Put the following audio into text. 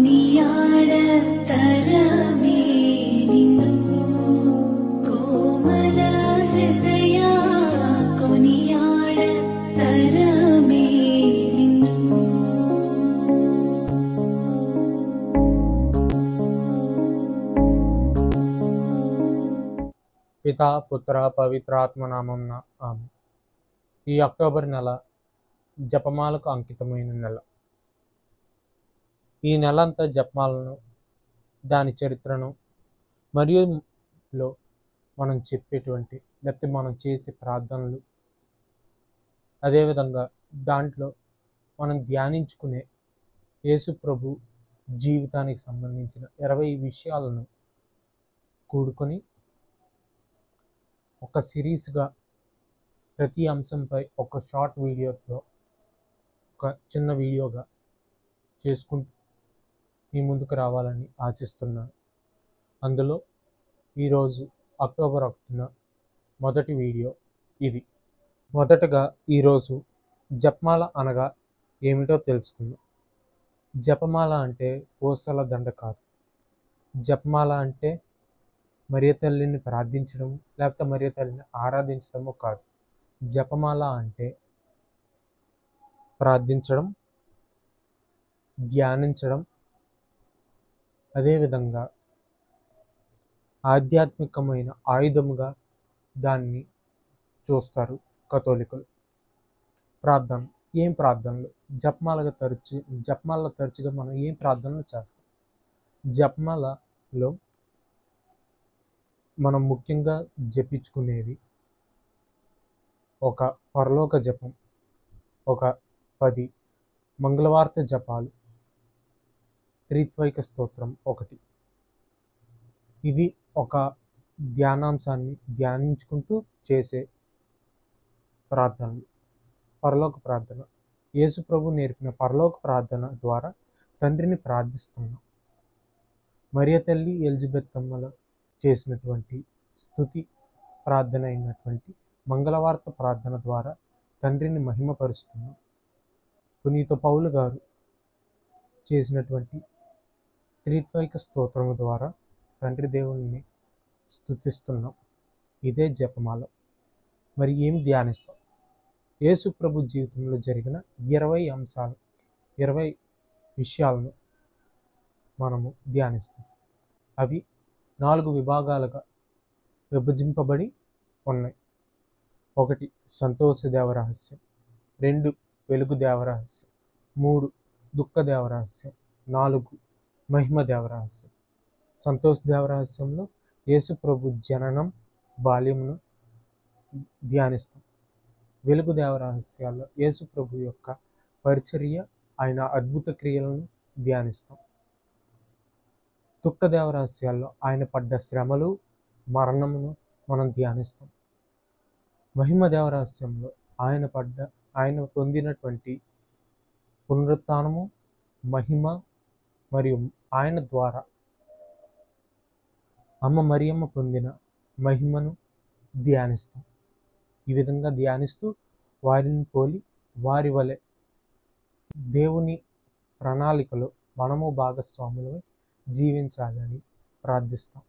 కొనియాడ తరమే నిన్ను కోమల హృదయ కొనియాడ తరమే నిన్ను. పితా పుత్ర పవిత్రాత్మ నామంన ఆమెన్. ఈ అక్టోబర్ నెల జపమాలకు అంకితమైన నెల. ఈ నెల అంతా జపమాలను, దాని చరిత్రను మరియు లో మనం చెప్పేటువంటి లేకపోతే మనం చేసే ప్రార్థనలు, అదేవిధంగా దాంట్లో మనం ధ్యానించుకునే యేసు ప్రభు జీవితానికి సంబంధించిన 20 విషయాలను కూడుకొని ఒక సిరీస్గా ప్రతి అంశంపై ఒక షార్ట్ వీడియోతో ఒక చిన్న వీడియోగా చేసుకుంటూ మీ ముందుకు రావాలని ఆశిస్తున్నాను. అందులో ఈరోజు అక్టోబర్ 1న మొదటి వీడియో ఇది. మొదటగా ఈరోజు జపమాల అనగా ఏమిటో తెలుసుకుందాం. జపమాల అంటే పూసల దండ కాదు. జపమాల అంటే మరియ తల్లిని ప్రార్థించడము లేకపోతే మరియ తల్లిని ఆరాధించడము కాదు. జపమాల అంటే ప్రార్థించడం, ధ్యానించడం, అదేవిధంగా ఆధ్యాత్మికమైన ఆయుధముగా దాన్ని చూస్తారు కథోలికులు. ప్రార్థన. ఏం ప్రార్థనలు? జపమాలలో తరచుగా మనం ఏం ప్రార్థనలు చేస్తాం? జపమాలలో మనం ముఖ్యంగా జపించుకునేవి ఒక పరలోక జపం, ఒక 10 మంగళవార్త జపాలు, త్రిత్వైక స్తోత్రం ఒకటి. ఇది ఒక ధ్యానాంశాన్ని ధ్యానించుకుంటూ చేసే ప్రార్థనలు. పరలోక ప్రార్థన. యేసు ప్రభు నేర్పిన పరలోక ప్రార్థన ద్వారా తండ్రిని ప్రార్థిస్తున్నాం. మరియ తల్లి ఎలిజబెత్ అమ్మల చేసినటువంటి స్తుతి ప్రార్థన అయినటువంటి మంగళవార్త ప్రార్థన ద్వారా తండ్రిని మహిమపరుస్తున్నాం. పునీత పౌలు గారు చేసినటువంటి త్రిత్వైక స్తోత్రము ద్వారా తండ్రి దేవుని స్తుతిస్తున్నాం. ఇదే జపమాల. మరి ఏం ధ్యానిస్తాం? యేసు ప్రభు జీవితంలో జరిగిన 20 అంశాలు, 20 విషయాలను మనము ధ్యానిస్తాం. అవి 4 విభాగాలుగా విభజింపబడి ఉన్నాయి. 1 సంతోష దేవరహస్యం, 2 వెలుగు దేవరహస్యం, 3 దుఃఖ దేవరహస్యం, 4 మహిమ దేవరహస్యం. సంతోష దేవరహస్యంలో యేసు ప్రభు జననం, బాల్యమును ధ్యానిస్తాం. వెలుగు దేవరహస్యాల్లో యేసు ప్రభు యొక్క పరిచర్య, ఆయన అద్భుత క్రియలను ధ్యానిస్తాం. దుఃఖ దేవరహస్యాల్లో ఆయన పడ్డ శ్రమలు, మరణమును మనం ధ్యానిస్తాం. మహిమ దేవరహస్యంలో ఆయన పొందినటువంటి పునరుత్థానము, మహిమ మరియు ఆయన ద్వారా అమ్మ మరియమ్మ పొందిన మహిమను ధ్యానిస్తాం. ఈ విధంగా ధ్యానిస్తూ వారిని పోలి వారి వలె దేవుని ప్రణాళికలో మనము భాగస్వాములై జీవించాలని ప్రార్థిస్తాం.